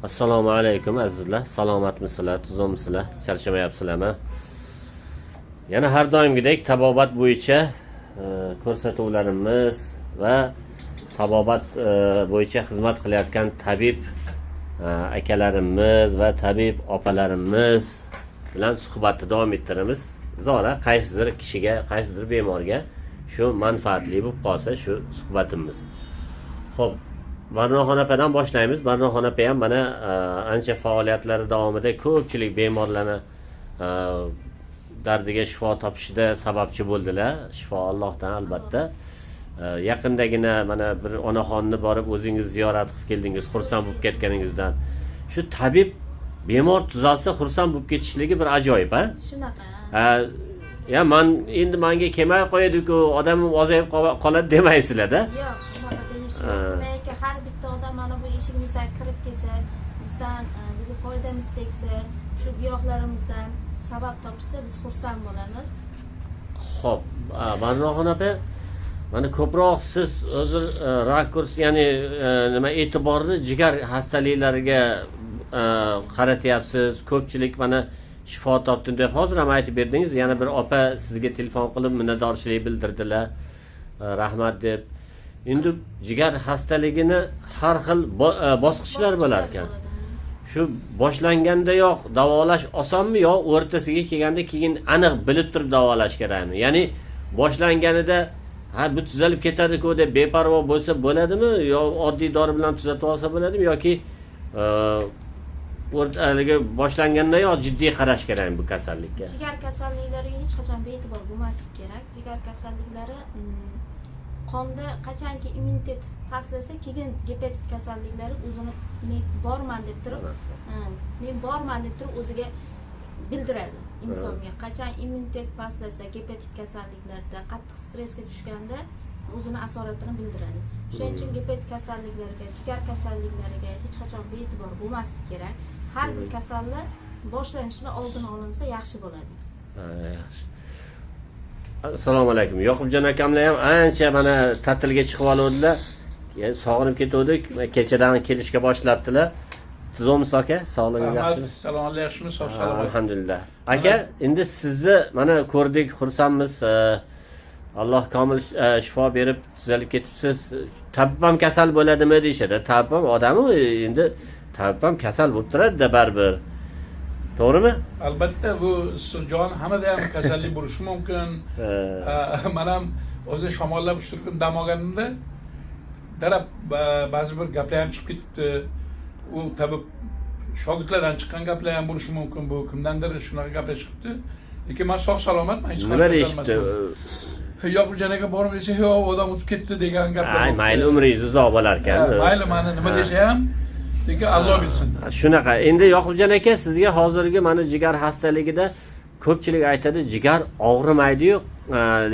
Assalomu alaykum azizlar. Salomatmisizlar, tuzukmisizlar, charchamayapsizlarmi? Yana har doimgidek tabobat bo'yicha ko'rsatuvlarimiz va tabobat bo'yicha xizmat qilayotgan tabib akalarimiz va tabib opalarimiz bilan suhbatni davom ettiramiz. Zora qaysidir kishiga, qaysidir bemorga shu manfaatli bo'lib qolsa shu suhbatimiz. Xo'p, Barnoxon opadan boshlaymiz. Barnoxon opa ham mana ancha faoliyatlari davomida ko'pchilik bemorlarni dardiga shifo topishida sababchi bo'ldilar. Shifo Allohdan albatta. Yaqindagina mana bir onaxonni borib o'zingiz ziyorat qilib keldingiz, xursand bo'lib ketganingizdan. Shu tabib bemor tuzalsa xursand bo'lib ketishligi bir ajoyib, ha? Shunaqa. Ya endi menga kelmay qo'yadi-ku, odamim ozayib qoladi demaysizlar-da. Yo'q, unaqa deyishmaydi. Har bitta odam mana bu eshigimizga kirib kelsa, bizdan bizni foydamiz tegsa, shu giyohlarimizdan sabab topsa, biz xursand bo'lamiz. Xo'p, Barnoxon opa, mana ko'proq siz hozir rakurs, ya'ni nima e'tiborni jigar xastaliklariga qaratyapsiz. Ko'pchilik mana shifo topdim deb hozir ham aytib berdingiz. Yana bir opa sizga telefon qilib minnatdorchilik bildirdilar. Rahmat deb. Endi jigar xastaligini har xil bosqichlar bo'lar ekan. Shu boshlanganda yo'q davolash osonmi yo o'rtasiga kelganda keyin aniq bilib turib davolash kerakmi? Ya'ni boshlanganida bu tuzalib ketadi-ku deb beparvo bo'lsa bo'ladimi yo oddiy dori bilan tuzatib olsa bo'ladimi yoki o'rtaligi boshlanganda yo jiddiy qarash kerakmi bu kasallikka? Jigar kasalliklariga hech qachon be'tibor bo'lmaslik kerak. Jigar kasalliklari qonda qachonki immunitet pastlasa, keyin gepatit kasalliklari o'zini men borman deb turib o'ziga bildiradi insonga. Qachon immunitet pastlasa, gepatit kasalliklarda qattiq stressga tushganda o'zini asoratini bildiradi. Shuning uchun gepatit kasalliklariga, jigar kasalliklariga hech qachon be'tibor bo'lmaslik kerak. Har bir kasallik boshlanishini oldini olinsa yaxshi bo'ladi. Yaxshi. Assalomu alaykum. Yoqubjon akamlar ham ancha mana ta'tilga chiqib oldilar. Sog'inib ketdik. Kechadan kelishga boshlabdilar. Tuzumsiz aka, sog'ligingiz yaxshimi? Salomatlik yaxshimi? Sog' salomat. Alhamdulillah. Aka, endi sizni mana ko'rdik, xursandmiz. Alloh komil shifo berib tuzalib ketibsiz. Tabib ham kasal bo'ladimi deyshadi. Tabib ham odam-ku, endi tabib ham kasal bo'lib turadi-da baribir. To'g'rimi? Albatta bu issiqjon hamada ham kasallik bo'lishi mumkin. Men ham o'zim shamollab 3 kun dam olganimda darab ba'zi bir gaplar ham chiqib ketibdi. U tabib shogirdlardan chiqqan gaplar ham bo'lishi mumkin. Bu kimdandir shunaqa gaplar chiqibdi. Lekin men sog' salomatman, hech qanday deyishdi? Yo'q, janaga borib desa, yo'q, odam o'tib ketdi degan gaplar. Ay, mayli umringiz uzoq bo'lar ekan. Mayli, meni nima desa ham lekin Alloh bilsin. Shunaqa. Endi Yoqubjon aka, sizga hozirgi mana jigar xastaligida ko'pchilik aytadi, jigar og'rimaydi-yu,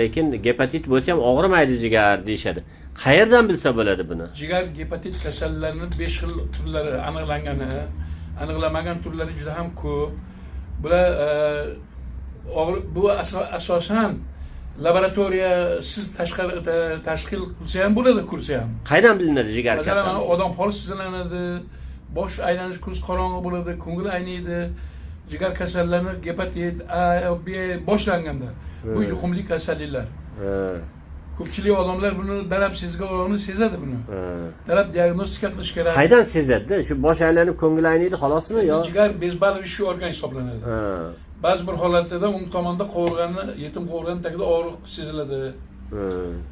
lekin gepatit bo'lsa ham og'rimaydi jigar deyshadi. Qayerdan bilsa bo'ladi buni? Jigar gepatit kasallarining 5 xil turlari aniqlanmagan turlari juda ham ko'p. Bular bu asosan laboratoriya siz tashkil qilsa ham bo'ladi, kursi ham. Qayerdan bilinadi jigar kasalligi? Masalan, odam holi sizlanadi, bosh aylanish, ko'z qorong'i bo'ladi, ko'ngil ayniydi. Jigar kasallari gepatit A, B boshlanganda. Bu yuqumli kasalliklar. Ko'pchilik odamlar buni darab sezgani sezadi buni. Darab diagnostika qilish kerak. Qayerdan sezadi? Shu bosh aylanib ko'ngil ayniydi, xolosmi yo? Jigar bezbali shu organ hisoblanadi. Ba'zi bir holatlarda o'ng tomonda qovurg'anni, yetim qovurg'an tagida og'riq seziladi.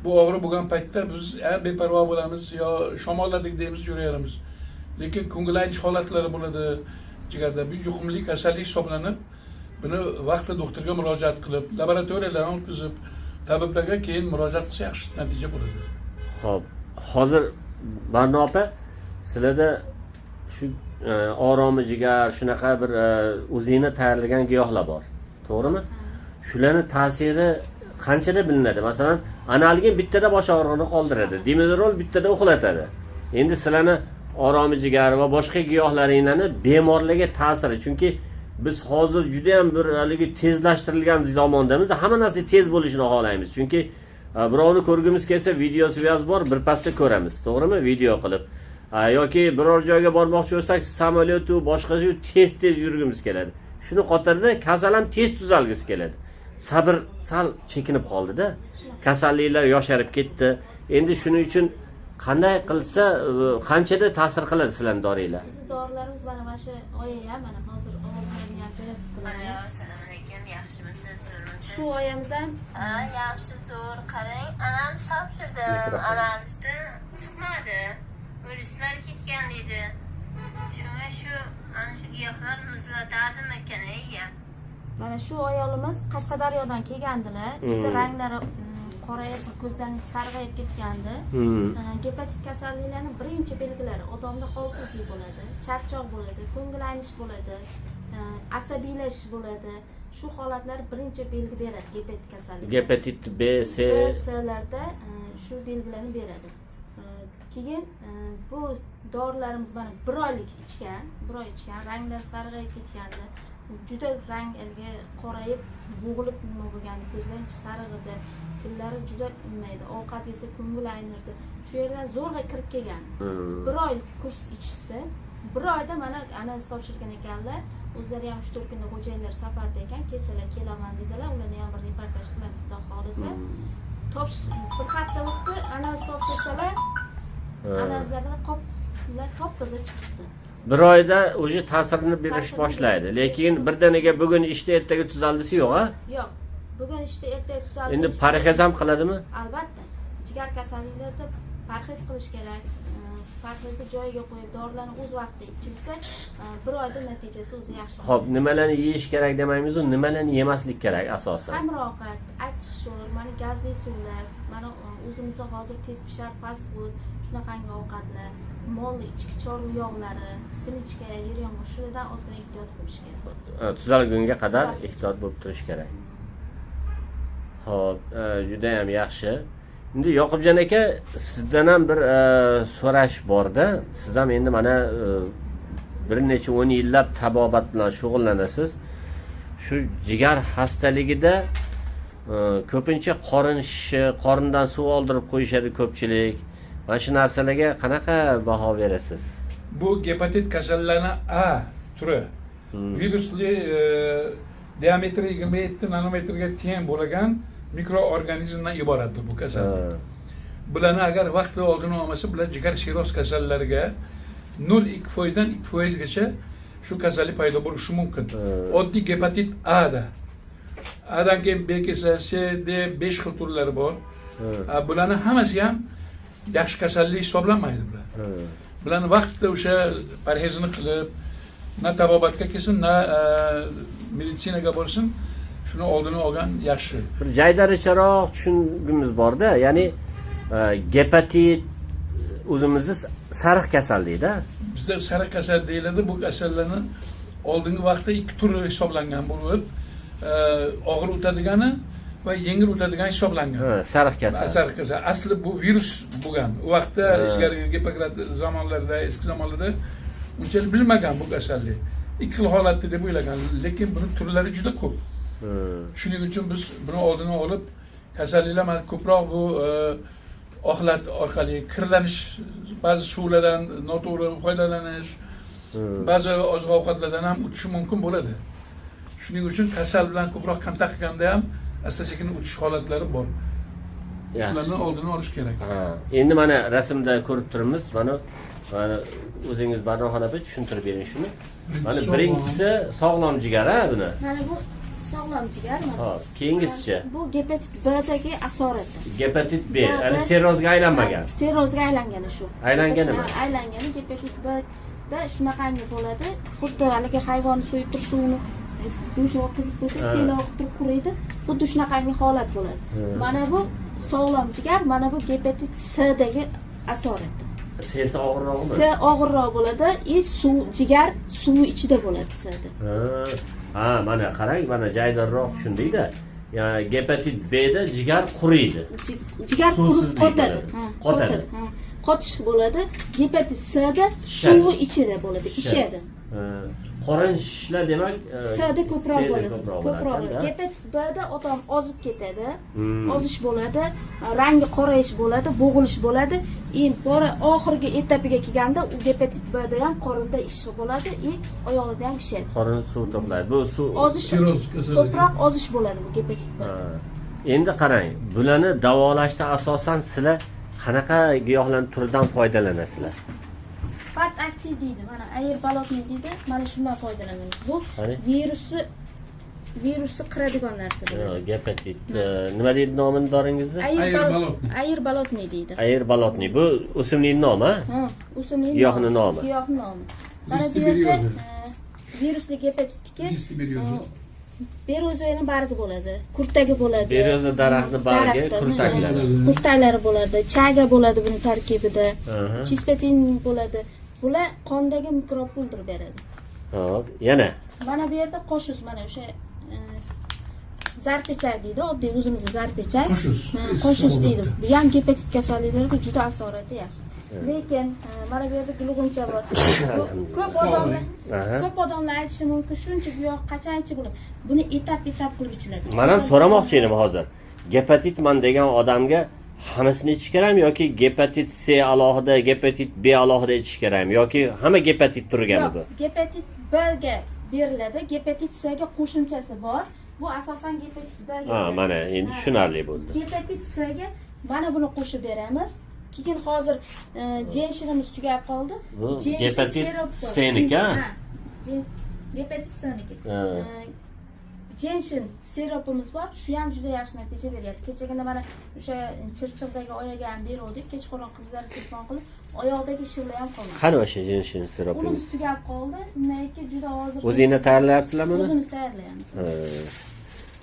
Bu og'riq bo'lgan paytda biz beparvo bo'lamiz yo shamollardik deymiz, yuraveramiz. Lekin ko'ngil aynish holatlari bo'ladi jigarda. Bu yuqumli kasallik hisoblanib, buni vaqtida doktorga murojaat qilib, laboratoriyalardan o'tkazib, tabiblarga keyin murojaat qilsa yaxshi natija bo'ladi. Xo'p, hozir Barno opa, sizlarda shu oromi jigar shunaqa bir o'zingni tayyorlagan giyohlar bor. To'g'rimi? Shularning ta'siri qanchada bilinadi? Masalan, analgin bittada bosh og'rig'ini qoldiradi, dimedrol bittada uxlatadi. Endi sizlarni oromi jigar va boshqa giyohlaringlarni bemorlarga ta'siri, chunki biz hozir juda ham bir haligi tezlashtirilgan zamondamiz, hamma narsa tez bo'lishini xohlaymiz. Chunki birovni ko'rgimiz kelsa, videosi bor, birpasda ko'ramiz, to'g'rimi? Video qilib. yoki biror joyga bormoqchi bo'lsak, samolyotu boshqasi tez yurgimiz keladi. Shuni qatorda kasal ham tez tuzalgisi keladi. Sabr sal chekinib qoldi-da. Kasalliklar yosharib ketdi. Endi shuning uchun qanday qilsa, qanchada ta'sir qiladi sizlarning doringlar? Bizi dorilarimiz mana shu oya mana hozir ovozlarni ham berib qiladi. Assalomu alaykum, yaxshimisiz, zo'rmisiz? Shu oyamiz ham yaxshi, zo'r. Qarang, analiz topshirdim. Analizda chiqmadi. Viruslar ketgan dedi. Shunga shu ana shu giyohlar muzlatadimi ekan, ey? mana shu ayolimiz Qashqadaryodan kelgandilar. Juda ranglari qorayib, ko'zlari sarg'ayib ketgandi. Gepatit kasalliklarining birinchi belgilari odamda holsizlik bo'ladi, charchoq bo'ladi, ko'ngil aynish bo'ladi, asabiylashish bo'ladi. Shu holatlar birinchi belgi beradi gepatit kasalligi. Gepatit B, C, S'larda shu belgilarni beradi. Keyin bu dorilarimiz mana 1 oylik ichgan, ranglar sarg'ayib ketgandi. Juda rangi qorayib, bo'g'ilib nima bo'lgandi, ko'zlari sariq edi, tillari juda unmaydi, ovqat yesa ko'ngil aynirdi. Shu yerdan zo'rg'a kirib kelgan. 1 oylik kurs ichdi. 1 oyda mana analiz topshirgan ekanlar. O'zlari ham 3-4 kunda xo'jayinlar safarda ekan, kelsalar kelaman dedilar. Ularni ham bir reportaj qilamiz, xudo xolisa. Bir hafta o'tdi, analiz topshirsalar, analizlarda qoplar top-toza chiqdi. 1 oyda o'zi ta'sirini berish boshlaydi. Lekin birdaniga bugun ishda ertaga tuzaldisi yo'q, ha? Yo'q. Bugun ishda ertaga tuzaldi. Endi parhez ham qiladimi? Albatta. Jigar kasalliklarida parhez qilish kerak. Parhezni joyiga qo'yib, dorilarni o'z vaqtida ichilsa, 1 oyda natijasi o'zi yaxshi. Xo'p, nimalarni yeyish kerak demaymiz-ku, nimalarni yemaslik kerak asosan? Xamir ovqat, achchiq sho'r, mana gazli suvlar, mana o'zimizda hozir tez pishar fast food, shunaqangi ovqatlar, mol ichki chorva yog'lari, simichka, yer yong'oq, shulardan ozgina ehtiyot bo'lish kerak. Tuzalgunga qadar ehtiyot bo'lib turish kerak. Xo'p, juda ham yaxshi. Endi Yoqubjon aka, sizdan ham bir so'rash bor-da. Siz ham endi mana bir necha 10 yillab tabobat bilan shug'ullanasiz. Shu jigar xastaligida ko'pincha qorin shishi, qorindan suv oldirib qo'yishadi ko'pchilik. Mana shu narsalarga qanaqa baho berasiz? Bu gepatit kasallarining A turi. Virusli diametri 27 nanometrga teng bo'lgan mikroorganizmdan iboratdir bu kasallik. Bularni agar vaqtida oldini olmasa, bular jigar siroz kasallariga 0,2% dan 2% gacha shu kasallik paydo bo'lishi mumkin. Oddiy gepatit A'da. A'dan keyin B kasali, C, D 5 xil turlari bor. Bularning hammasi ham yaxshi kasallik hisoblanmaydi bular. Bularni vaqtida o'sha parhezini qilib, na tabobatga kelsin, na meditsinaga borsin, shuni oldini olgan yaxshi. Bir jaydaricharoq tushungimiz bor-da, ya'ni gepatit o'zimizni sariq kasallikda. Bizda sariq kasal deyiladi. Bu kasallarni oldingi vaqtda 2 turi hisoblangan bo'lib, og'ir o'tadigani va yengil o'tadigan hisoblangan. Sariq kasal. Sariq kasal. Asli bu virus bo'lgan. U vaqtda ilgarigi Gippokrat zamonlarida, eski zamonlarda unchalik bilmagan bu kasallik. 2 xil holatda deb o'ylagan, lekin buni turlari juda ko'p. Shuning uchun biz buni oldini olib, kasalliklar ko'proq bu oqlat orqali kirlanish, ba'zi suvlardan noto'g'ri foydalanish, ba'zi oziq-ovqatlardan ham o'tishi mumkin bo'ladi. Shuning uchun kasal bilan ko'proq kontakt qilganda ham asta-sekin o'tish holatlari bor. Shularni oldini olish kerak. Endi mana rasmda ko'rib turibmiz. Mana o'zingiz Barnoxon opa tushuntirib bering shuni. Mana birinchisi sog'lom jigar, ha buni. Mana bu sog'lom jigar. Hop, keyingisicha. Bu gepatit B'dagi asorati. Gepatit B, ya'ni sirrozga aylanmagan. Sirrozga aylangani shu. Aylanganimi? Aylangani gepatit B'da shunaqangi bo'ladi. Xuddi haligi hayvon so'yib turib suvni go'sht oqizib qo'ysa, sel oqib turib quriydi. Xuddi shunaqangi holat bo'ladi. Mana bu sog'lom jigar, mana bu gepatit C'dagi asorati. Sesi og'irroqmi? C og'irroq bo'ladi. Suv, jigar suvi ichida bo'ladi C'da. Mana qarang, mana jaydorroq tushundingda. Ya'ni gepatit B'da jigar quriydi. Jigar qotadi. Qotadi. Qotish bo'ladi. Gepatit C'da suvi ichida bo'ladi, ishadi. qorin shishlar demak S'da ko'proq bo'ladi. ko'proq Ko'proq. bo'ladi. Gepatit B'da odam ozib ketadi. Ozish bo'ladi, rangi qorayish bo'ladi, bo'g'ilish bo'ladi. Bora oxirgi etapiga kelganda u gepatit B'da ham qorinda ishi bo'ladi, oyoqda ham ishadi. Qorin suv to'playdi. Bu suv Ozish Siroz kasalligi. ko'proq ozish bo'ladi bu gepatit B. Endi qarang, bularni davolashda asosan sizlar qanaqa giyohlarning turidan foydalanasizlar? Fat aktiv deydi. Mana air balotni deydi. Mana shundan foydalanamiz. Bu Qani? virusni qiradigan narsa bo'ladi. Gepatit. Nima deydi nomini doringizni? Air balotni deydi. Air balotni. Bu o'simlik nomi, ha? O'simlik Giyohning nomi. Giyohning nomi. Mana bu yerda virusli gepatitga berozani bargi bo'ladi, kurtagi bo'ladi. Beroza daraxtni bargi, kurtaklari. Kurtaklari bo'ladi, chaga bo'ladi buni tarkibida. Chistatin bo'ladi. Bular qondagi mikrobni o'ldirib beradi. Xo'p, yana Mana bu yerda qo'shus, mana o'sha zarpechak deydi, oddiy o'zimizda zarpechak. Qo'shus deydi. Bu ham gepatit kasalliklariga juda asorati yaxshi. Lekin mana bu yerda gulg'uncha bor. Ko'p odamlar aytishi mumkin, shuncha giyoh qachonchi bo'ladi. Buni etap-etap qilib ichiladi. men ham so'ramoqchi edim hozir. Gepatitman degan odamga hammasini ichish kerakmi yoki gepatit C alohida, gepatit B alohida ichish kerakmi yoki hamma gepatit turgani bu? Gepatit B'ga beriladi, gepatit C'ga qo'shimchasi bor. Bu asosan gepatit B'ga. Ha, mana endi tushunarli bo'ldi. Gepatit C'ga mana buni qo'shib beramiz. Keyin hozir jenshinimiz tugab qoldi. Gepatit C'niki. Gepatit C'niki. Jenshin sirupimiz bor. Shu ham juda yaxshi natija beradi. Kechagina mana o'sha chirchiqdagi oyaga ham berdik. Kechqurun qizlar telefon qilib, oyoqdagi shillar ham qolmadi. Qani o'sha jenshin sirupi? Uni tugab qoldi. Nega juda hozir O'zingizlar tayyorlayapsizlarmi buni? o'zimiz tayyorlaymiz.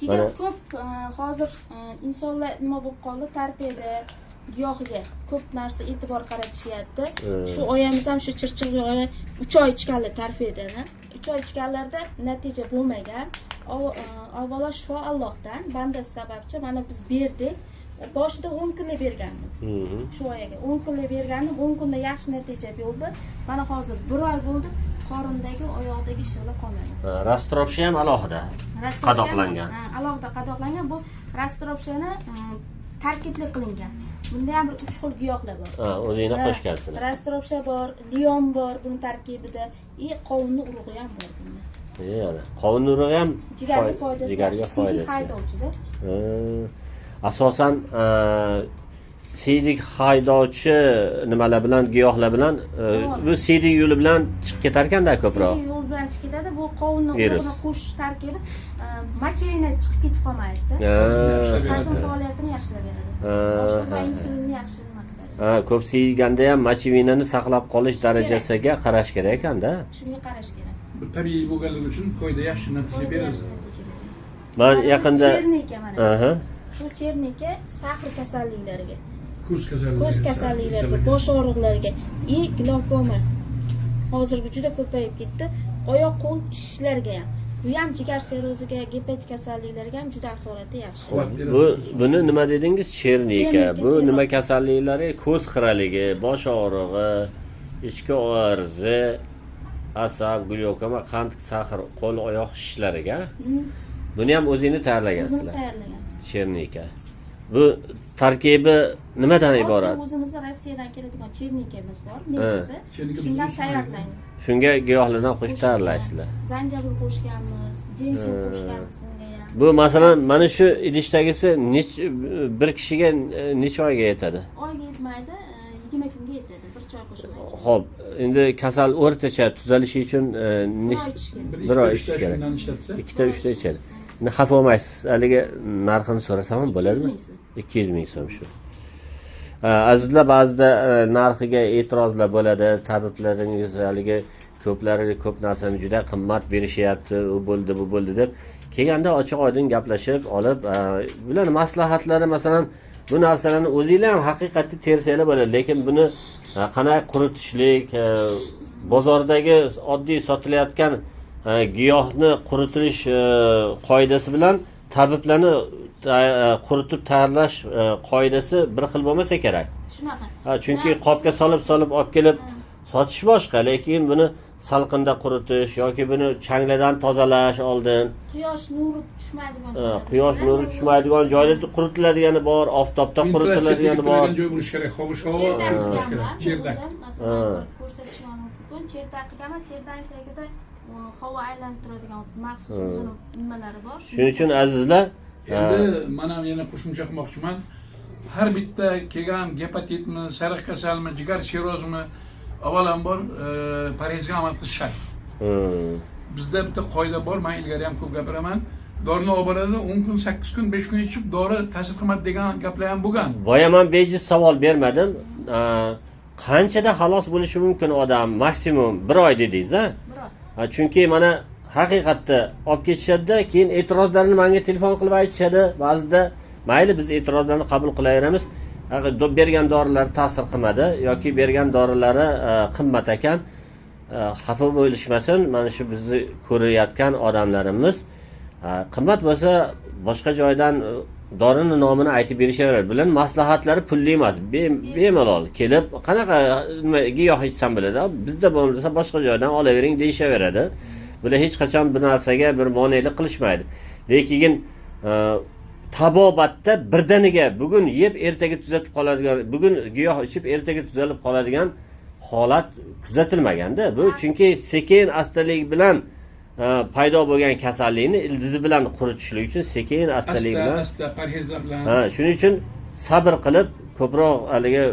Keyin ko'p hozir insonlar nima bo'lib qoldi, tarpeda giyohiga ko'p narsa e'tibor qaratishyapti. Shu oyamiz ham shu chirchiqli oya 3 oy ichganlar tarpedani. 3 oy ichganlarda natija bo'lmagan. Avvalo shifo Allohdan, banda sababchi. Mana biz berdik. Boshida 10 kunlik bergandim. Shu oyaga 10 kunlik bergandim. 10 kunda yaxshi natija bo'ldi. Mana hozir 1 oy bo'ldi. Qorindagi, oyoqdagi shig'li qolmadi. Rastropsha ham alohida qadoqlangan. Alohida qadoqlangan. Bu rastropshani tarkibli qilingan. Bunda ham 3 xil giyohlar bor. O'zingizlar qo'shgansizlar. Rastropsha bor, lion bor buni tarkibida, qovunni urug'i ham bor bunda. Yana qovun urug'i ham jigarga foydasi, siydik haydovchida. Asosan siydik haydovchi nimalar bilan, giyohlar bilan bu siydik yo'li bilan chiqib ketar ekanda ko'proq. Siydik yo'l bilan chiqib ketadi. Bu qovunni urug'ini qo'shish tarkibi mochevina chiqib ketib qolmaydi. Hazm faoliyatini yaxshilab beradi. Boshqa insulinni yaxshi nima qiladi. Ko'p siyganda ham mochevinani saqlab qolish darajasiga qarash kerak ekanda. Shunga qarash kerak. Bu tabiiy bo'lganligi uchun foyda yaxshi natija beradi. Men yaqinda Bu chernika sahr kasalliklariga, ko'z kasalliklariga, bosh og'riqlariga, glaukoma hozirgi juda ko'payib ketdi. Oyoq qo'l shishlarga ham, bu ham jigar sirroziga, gepatit kasalliklariga ham juda asorati yaxshi. Buni nima dedingiz? Chernika. Bu nima kasalliklari? Ko'z xiraligi, bosh og'rig'i, ichki og'riqi, asab, glaukoma, qand, sahr, qo'l oyoq shishlariga. Buni ham o'zingiz tayyorlagansizlar. O'zimiz tayyorlayapmiz. Chernika. Bu tarkibi nimadan iborat? O'zimiz Rossiyadan keladigan chernikamiz bor, mevasi. Shundan tayyorlaymiz. Shunga giyohlardan qo'shib tayyorlaysizlar. Zanjabil qo'shganmiz, jenshin qo'shganmiz bunga ham. Bu masalan mana shu idishdagisi bir kishiga necha oyga yetadi? Oyga yetmaydi, 20 kunga yetadi. Bir choy qo'shib. Xo'p, endi kasal o'rtacha tuzalishi uchun bir oy ichish kerak. 2-3 ta ichadi. Xafa olmaysiz. Haligi narxini so'rasam ham bo'ladimi? 200 ming so'm shu. Azizlar, ba'zida narxiga e'tirozlar bo'ladi. Tabiblaringiz haligi ko'plari ko'p narsani juda qimmat berishyapti, u bo'ldi, bu bo'ldi deb kelganda ochiq-oydin gaplashib olib, bularning maslahatlari masalan bu narsalarni o'zingizlar ham haqiqatda tersanglar bo'ladi, lekin buni qanday quritishlik, bozordagi oddiy sotilayotgan giyohni quritilish qoidasi bilan tabiblarni quritib tayyorlash qoidasi bir xil bo'lmasa kerak. Shunaqa. Chunki qopga solib olib kelib sochish boshqa, lekin buni salqinda quritish yoki buni changlardan tozalash oldin, Quyosh nuri tushmaydigan joyda. quyosh nuri tushmaydigan joyda quritiladigani bor, oftobda quritiladigani bor. joy bo'lishi kerak, hovuch havo Cherdak bo'lishi qilganman. kerak. Cherdak. Masalan, ko'rsatishim mumkin. Cherdak qilganman. Cherdak tagida havo aylanib turadigan maxsus o'zini nimalari bor. Shuning uchun azizlar, Endi men ham yana qo'shimcha qilmoqchiman. Har bitta kelgan gepatitmi, sariq kasalmi, jigar sirozmi avvalambor parhezga amal qilish shart. Bizda bitta qoida bor, men ilgari ham ko'p gapiraman. Dorini olib boradi, 10 kun, 8 kun, 5 kun ichib dori ta'sir qilmadi degan gaplar ham bo'lgan. boya men bejiz savol bermadim. Qanchada xalos bo'lishi mumkin odam? Maksimum 1 oy dedingiz, a? Chunki mana haqiqatda olib ketishadi, keyin e'tirozlarni menga telefon qilib aytishadi. Ba'zida mayli biz e'tirozlarni qabul qilaveramiz. Bergan dorilar ta'sir qilmadi yoki bergan dorilari qimmat ekan. Xafa bo'lishmasin, mana shu bizni ko'rayotgan odamlarimiz qimmat bo'lsa boshqa joydan dorini nomini aytib berishaveradi. Bilan maslahatlari pulli emas, bemalol kelib qanaqa giyoh ichsam bo'ladi. Bizda bo'lmasa boshqa joydan olavering deyishaveradi. Bular hech qachon bu narsaga bir monelik qilishmaydi. Lekin tabobatda birdaniga bugun yeb ertaga tuzatib qoladigan, bugun giyoh ichib ertaga tuzalib qoladigan holat kuzatilmaganda. Bu chunki sekin astalik bilan paydo bo'lgan kasallikni ildizi bilan quritishlik uchun sekin astalik bilan, asta parhezlar bilan. Shuning uchun sabr qilib, ko'proq haligi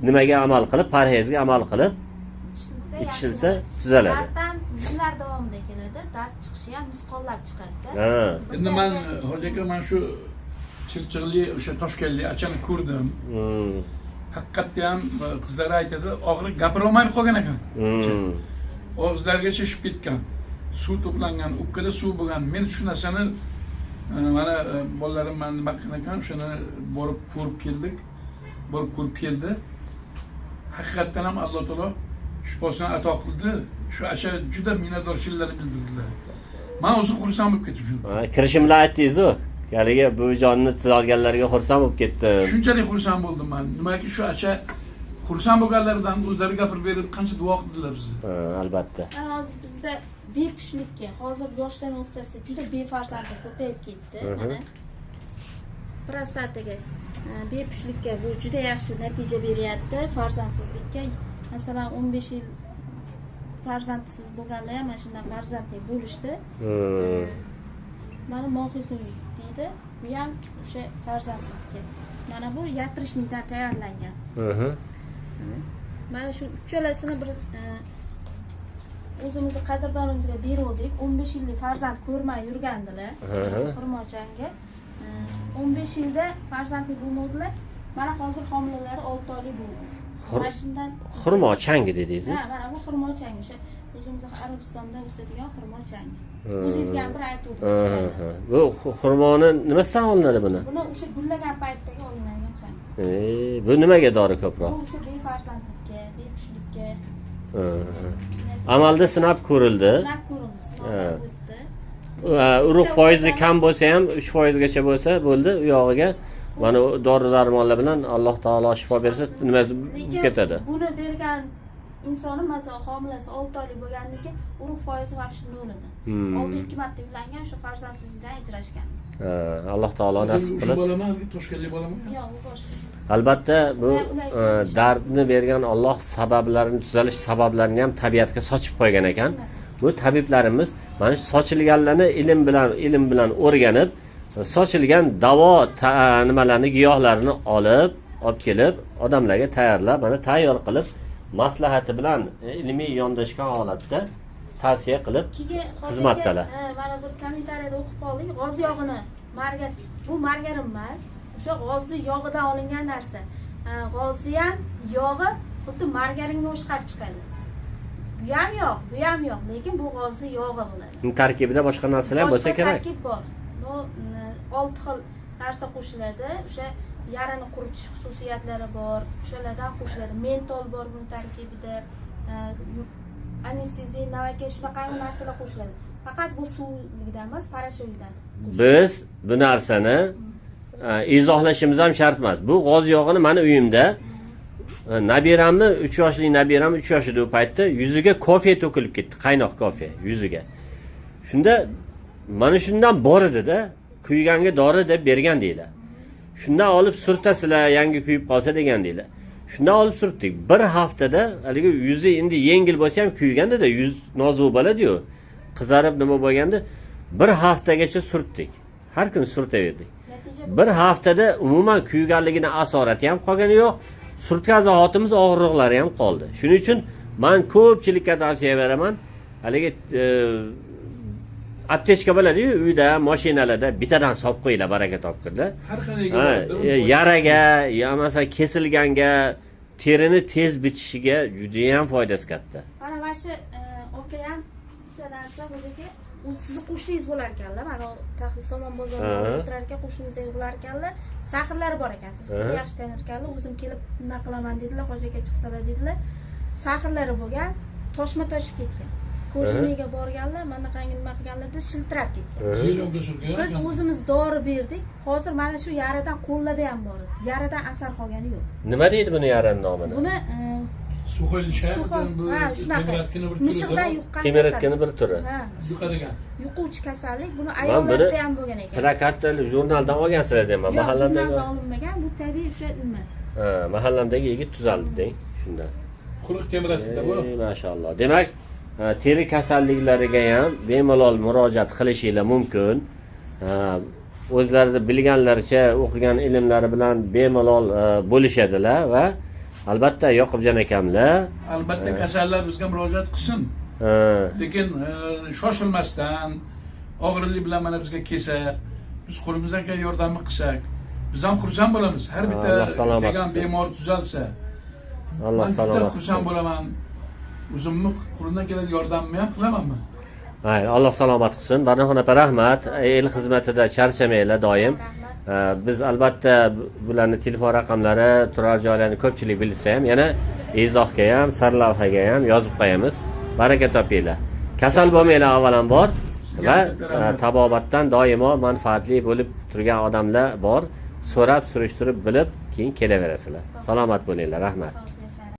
nimaga amal qilib, parhezga amal qilib ichilsa tuzaladi. Darddan yillar davomida keladi. Dard chiqishi ham misqollab chiqadi-da. Endi men hoji aka, men shu Chirchiqli o'sha Toshkentli achani ko'rdim. Haqiqatda ham qizlar aytadi, og'riq gapira olmay qolgan ekan. Og'izlargacha shishib ketgan. Suv to'plangan, o'pkada suv bo'lgan. Men shu narsani mana bolalarim men nima qilgan ekan, shuni borib ko'rib keldi. Haqiqatdan ham Alloh taolo shifosini ato qildi. Shu acha juda minnatdorchiliklarni bildirdilar. Men o'zi xursand bo'lib ketdim shunda. Kirishim bilan aytdingiz-ku. Haligi bu jonni tuzalganlarga xursand bo'lib ketdim. Shunchalik xursand bo'ldim men. Nimaki shu acha xursand bo'lganlaridan o'zlari gapirib berib qancha duo qildilar bizni. Albatta. Mana hozir bizda bepushtlikka, hozir yoshlar o'rtasida juda befarzandlik ko'payib ketdi. Mana prostataga, bepushtlikka bu juda yaxshi natija beryapti. Farzandsizlikka, masalan 15 yil farzandsiz bo'lganlar ham mana shunday farzandli bo'lishdi. Mana mohiyxun deydi. Bu ham o'sha farzandsizlikka. Mana bu yatrishnikdan tayyorlangan. Mana shu uchalasini bir o'zimizni qadrdonimizga berdik. 15 yillik farzand ko'rmay yurgandilar. Xurmochanga 15 yilda farzandli bo'lmadilar. Mana hozir homilalari 6 oylik bo'ldi. Mana shundan xurmochangi dedingizmi? Ha, mana bu xurmochang o'sha o'zimiz Arabistonda o'sadigan xurmochang. O'zingizga ham bir aytdim. Bu xurmoni nimasidan olinadi buni? Buni o'sha gullagan paytdagi olinadigan chang. Bu nimaga dori ko'proq? Bu o'sha befarzandlikka, bepushtlikka. Amalda sinab ko'rildi. Sinab ko'rildi. Urug' foizi kam bo'lsa ham 3% gacha bo'lsa bo'ldi, u yog'iga mana dori darmonlar bilan Alloh taolo shifo bersa nimasi ketadi. Buni bergan insonni masalan homilasi 6 oylik bo'lganligi urug' foizi ham shunday bo'ladi. Oldi 2 marta uylangan, shu farzandsizlikdan ajrashgan. Alloh taolo nasib Shu qilib. bolaman, Toshkentlik bolaman. Yo'q, u boshqa. Albatta bu dardni bergan Alloh sabablarini tuzalish sabablarini ham tabiatga sochib qo'ygan ekan. Bu tabiblarimiz mana shu sochilganlarni ilm bilan o'rganib, sochilgan davo nimalarni, giyohlarni olib kelib odamlarga tayyorlab, mana tayyor qilib maslahati bilan ilmiy yondashgan holatda tavsiya qilib xizmatdalar. Mana bir kommentariyada o'qib qoldik. G'oz yog'ini margar, bu margarin emas. O'sha g'ozni yog'idan olingan narsa. G'ozni ham yog'i xuddi margaringa o'xshab chiqadi. Bu ham yo'q, lekin bu g'ozni yog'i bo'ladi. Tarkibida boshqa narsalar bo'lsa kerak. Tarkib bor. Bu 6 xil narsa qo'shiladi. O'sha yarini quritish xususiyatlari bor. O'shalardan qo'shiladi. Mentol bor bu tarkibida. Anesteziya, navaka shunaqa narsalar qo'shiladi. Faqat bu suvligidan emas, parashyutdan. Biz bu narsani izohlashimiz ham shart emas. Bu g'oz yog'ini meni uyimda nabiramni 3 yoshli nabiram 3 yosh edi u paytda yuziga kofe to'kilib ketdi, qaynoq kofe yuziga. Shunda mana shundan bor edida, kuyganga dori deb bergan deylar. Shundan olib surtasizlar, yangi kuyib qolsa degan deylar. Shundan olib surtdik. Bir haftada haligi yuzi endi yengil bo'lsa ham kuyganda-da, yuz nozik bo'ladi-yu. Qizarib nima bo'lganda bir haftagacha surtdik. Har kuni surtaverdik. Bir haftada umuman kuyganligining asorati ham qolgani yo'q. Surtgan zohatimiz og'riqlari ham qoldi. Shuning uchun men ko'pchilikka tavsiya beraman. Haligi aptechka bo'ladi-yu, uyda, mashinalarda bittadan solib qo'yinglar, baraka topqirlar. Har qanday yaraga, yo masalan kesilganga, terini tez bitishiga juda ham foydasi katta. Mana shu aka ham bitta narsa o'ziga, u sizni qo'shningiz bo'lar ekanlar. Mana Taxli Somon bozorida o'tirar ekan, qo'shningiz bo'lar ekanlar. Sahrlari bor ekan, siz yaxshi tanir ekanlar. O'zim kelib nima qilaman dedilar, hoji aka chiqsalar dedilar. Sahrlari bo'lgan, toshma toshib ketgan. Qo'shniga borganlar, mana qangi nima qilganlarda shiltirab ketgan. Biz o'zimiz dori berdik. Hozir mana shu yaradan qo'llarda ham bor. Yaradan asar qolgani yo'q. Nima deydi buni yaraning nomini? Buni suxilcha, bu temiratgani bir mishiqdan yuqqan. Temiratgani bir turi. Yuqadigan. Yuquvchi kasallik. Buni ayollarda ham bo'lgan ekan. Plakatda jurnaldan olgansizlar deyman. Mahallamdagi olinmagan, bu tabiiy o'sha nima? Mahallamdagi yigit tuzaldi deng, shundan. Quruq temiratda bu. Mashalloh. Demak, teri kasalliklariga ham bemalol murojaat qilishingiz mumkin. O'zlari bilganlaricha o'qigan ilmlari bilan bemalol bo'lishadilar va albatta Yoqubjon akamlar albatta kasallar bizga murojaat qilsin. Lekin shoshilmasdan og'irlik bilan mana bizga kelsa, biz qo'limizdan kelgan yordamni qilsak, biz ham xursand bo'lamiz. Har bitta kelgan bemor tuzalsa, Alloh salomat xursand bo'laman. O'zimni qo'limdan keladigan yordamimni ham qilamanmi? Alloh salomat qilsin. Barnoxon opa rahmat. El xizmatida charchamanglar doim. Biz albatta bularning telefon raqamlari, turar joylarini ko'pchilik bilsa ham, yana izohga ham, sarlavhaga ham yozib qo'yamiz. Baraka topinglar. Kasal bo'lmanglar avvalambor va tabobatdan doimo manfaatli bo'lib turgan odamlar bor. So'rab, surishtirib bilib, keyin kelaverasizlar. Salomat bo'linglar. Rahmat.